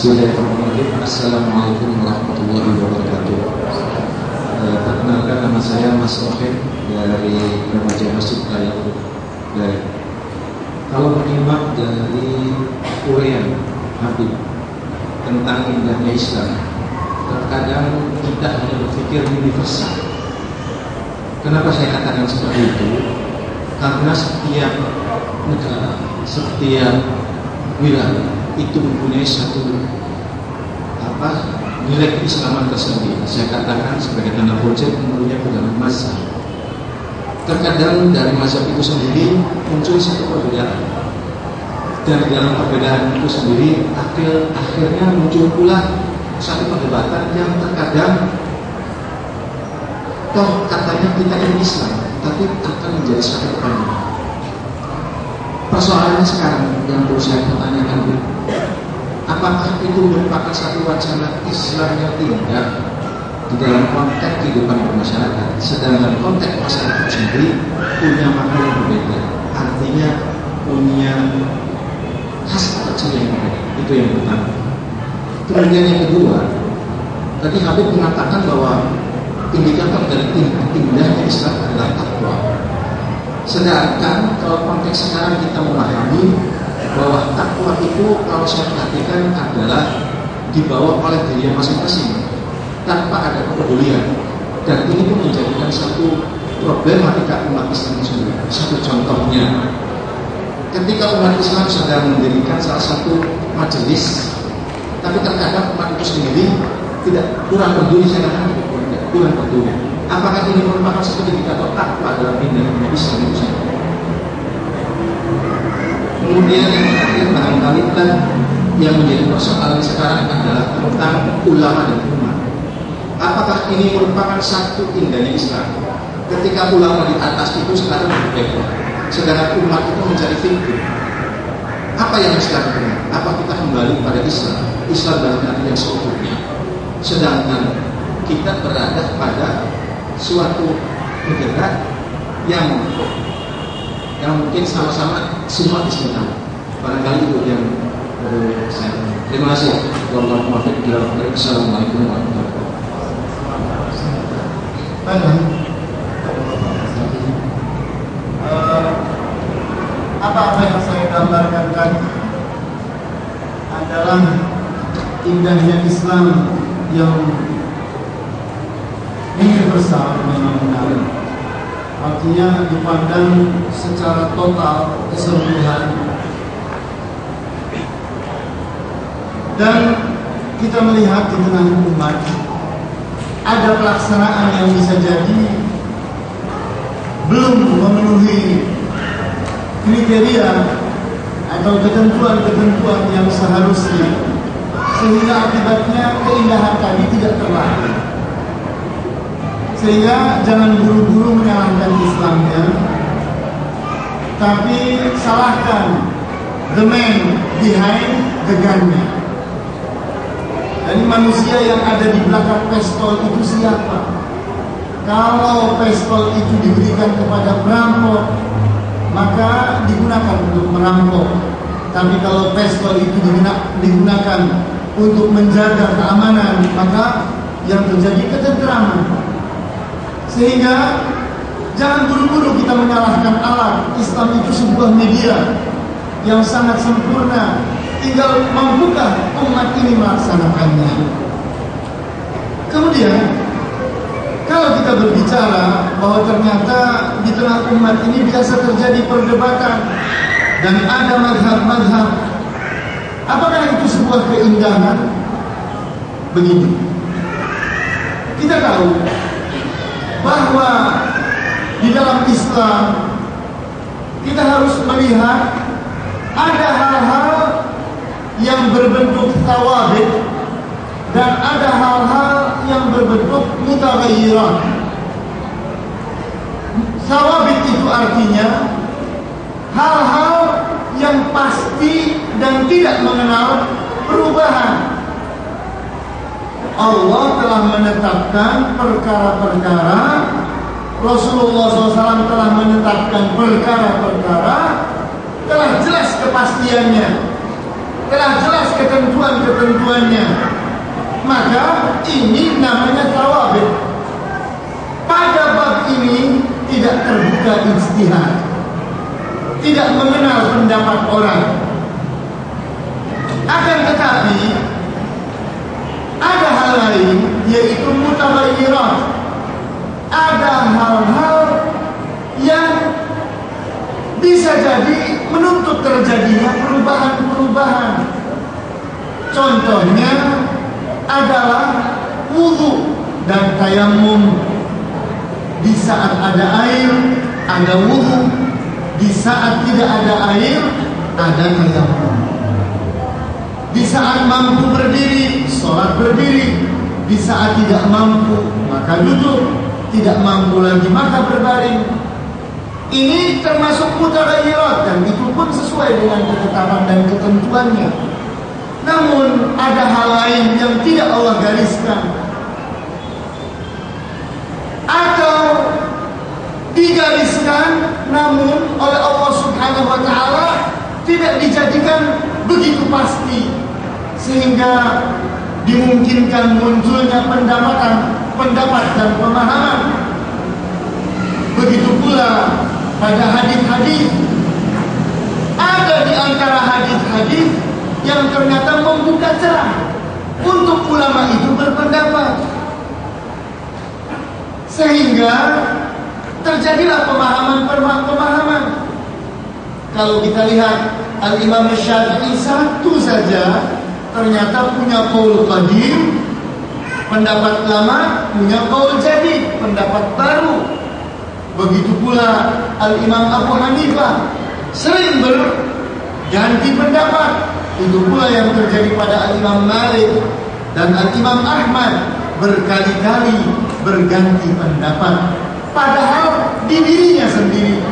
Bismillahirrahmanirrahim. Assalamualaikum warahmatullahi wabarakatuh. Perkenalkan, nama saya Mas Rohim dari Remaja Masjid Raya. Kalau menyimak dari uraian Habib tentang indahnya Islam, terkadang kita hanya berpikir universal. Kenapa saya katakan seperti itu? Karena setiap negara, setiap wilayah itu mempunyai satu nilai keislaman tersendiri. Saya katakan sebagai tanda kutip menurutnya dalam mazhab. Terkadang dari mazhab itu sendiri muncul satu perbedaan, dan dalam perbedaan itu sendiri akhirnya muncul pula satu perdebatan yang terkadang toh katanya kita ini Islam, tapi akan menjadi satu perbedaan. Persoalannya sekarang yang perlu saya pertanyakan, apakah itu merupakan satu wacana Islam yang indah di dalam konteks kehidupan bermasyarakat, sedangkan konteks masyarakat sendiri punya makna yang berbeda, artinya punya khas kecil yang berbeda. Itu yang pertama. Kemudian yang kedua, tadi Habib mengatakan bahwa indikator dari indahnya Islam adalah takwa. Sedangkan kalau konteks sekarang kita memahami bahwa takwa itu kalau saya perhatikan adalah dibawa oleh diri masing-masing tanpa ada kepedulian, dan ini pun menjadikan satu problematika umat Islam sendiri. Satu contohnya, ketika umat Islam sedang mendirikan salah satu majelis, tapi terkadang umat itu sendiri kurang peduli, saya katakan kurang peduli. Apakah ini merupakan satu indikator takwa dalam indahnya Islam itu sendiri? Kemudian yang terakhir, barangkali yang menjadi persoalan sekarang adalah tentang ulama dan umat. Apakah ini merupakan satu indahnya Islam? Ketika ulama di atas itu sekarang berbeda, sedangkan umat itu mencari figur. Apa yang Islam benar? Apa kita kembali pada Islam? Islam dalam arti yang seutuhnya. Sedangkan kita berada pada suatu negara yang mungkin sama-sama semua Islam. Barangkali itu yang saya. Terima kasih. Assalamualaikum warahmatullahi wabarakatuh. Apa yang saya gambarkan tadi adalah indahnya Islam yang universal, memang benar. Artinya dipandang secara total, keseluruhan. Dan kita melihat di tengah umat ada pelaksanaan yang bisa jadi belum memenuhi kriteria atau ketentuan-ketentuan yang seharusnya, sehingga akibatnya keindahan tadi tidak terlahir. Sehingga jangan buru-buru menyalahkan Islamnya, tapi salahkan the man behind the gun-nya. Dan manusia yang ada di belakang pistol itu siapa? Kalau pistol itu diberikan kepada perampok, maka digunakan untuk merampok. Tapi kalau pistol itu digunakan untuk menjaga keamanan, maka yang terjadi ketentraman. Sehingga jangan buru-buru kita menyalahkan alat. Islam itu sebuah media yang sangat sempurna, tinggal mampukah umat ini melaksanakannya. Kemudian kalau kita berbicara bahwa ternyata di tengah umat ini biasa terjadi perdebatan dan ada mazhab-mazhab, apakah itu sebuah keindahan? Begini, kita tahu bahwa di dalam Islam kita harus melihat ada hal-hal yang berbentuk tawabit dan ada hal-hal yang berbentuk mutaghayyirat. Tawabit itu artinya hal-hal yang pasti dan tidak mengenal perubahan. Allah telah menetapkan perkara-perkara, Rasulullah SAW telah menetapkan perkara-perkara, telah jelas kepastiannya, telah jelas ketentuan-ketentuannya, maka ini namanya tawabit. Pada bab ini tidak terbuka ijtihad, tidak mengenal pendapat orang. Akan tetapi ada hal lain, yaitu mutaghayyirat. Ada hal-hal yang bisa jadi menuntut terjadinya perubahan-perubahan. Contohnya adalah wudu dan tayamum. Di saat ada air, ada wudu. Di saat tidak ada air, ada tayamum. Di saat mampu berdiri, sholat berdiri. Di saat tidak mampu, maka duduk. Tidak mampu lagi, maka berbaring. Ini termasuk mutaghayyirat, dan itu pun sesuai dengan ketetapan dan ketentuannya. Namun ada hal lain yang tidak Allah gariskan, atau digariskan namun oleh Allah Subhanahu wa ta'ala tidak dijadikan begitu pasti, sehingga dimungkinkan munculnya pendapat dan pemahaman. Begitu pula pada hadis-hadis, ada di antara hadis-hadis yang ternyata membuka celah untuk ulama itu berpendapat, sehingga terjadilah pemahaman-pemahaman. Kalau kita lihat Al-Imam Syafi'i satu saja ternyata punya qaul qadim, pendapat lama, punya qaul jadid, pendapat baru. Begitu pula Al-Imam Abu Hanifah sering berganti pendapat. Itu pula yang terjadi pada Al-Imam Malik dan Al-Imam Ahmad, berkali-kali berganti pendapat, padahal di dirinya sendiri.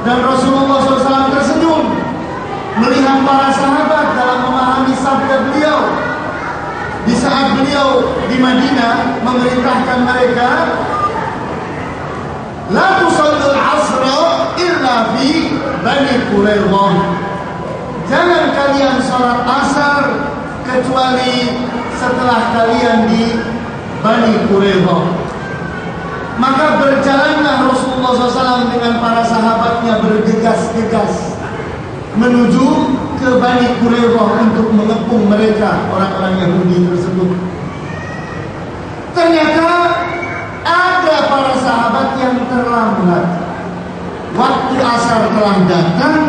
Dan Rasulullah SAW tersenyum melihat para sahabat dalam memahami sabda beliau di saat beliau di Madinah memerintahkan mereka, la tusallul asra illa fi Bani Quraidah. Jangan kalian sholat asar kecuali setelah kalian di Bani Quraidah. Maka berjalanlah Rasulullah SAW dengan para sahabatnya bergegas-gegas menuju ke Bani Quraidah untuk mengepung mereka, orang-orang Yahudi tersebut. Ternyata ada para sahabat yang terlambat. Waktu asar telah datang,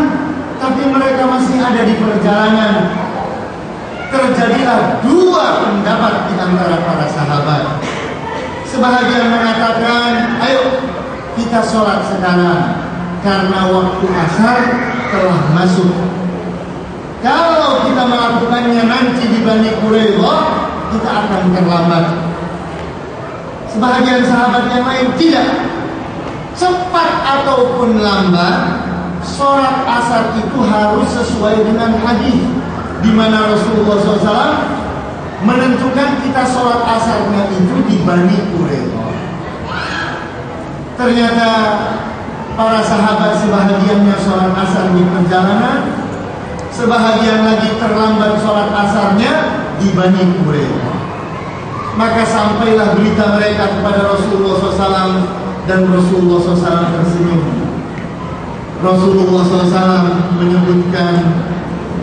tapi mereka masih ada di perjalanan. Terjadilah dua pendapat di antara para sahabat. Sebahagian mengatakan, ayo kita sholat sekarang karena waktu asar telah masuk. Kalau kita melakukannya nanti di Bani Quraidah, kita akan terlambat. Sebahagian sahabat yang lain tidak. Cepat ataupun lambat, sholat asar itu harus sesuai dengan hadis, di mana Rasulullah SAW menentukan kita sholat asarnya itu di Bani Quraidah. Ternyata para sahabat sebahagiannya sholat asar di perjalanan, sebahagian lagi terlambat sholat asarnya di Bani Quraidah. Maka sampailah berita mereka kepada Rasulullah SAW, dan Rasulullah SAW tersenyum. Rasulullah SAW menyebutkan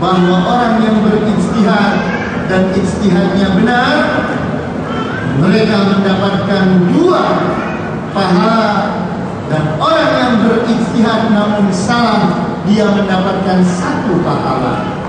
bahwa orang yang berijtihad dan ijtihadnya benar, mereka mendapatkan dua pahala, dan orang yang berijtihad namun salah, dia mendapatkan satu pahala.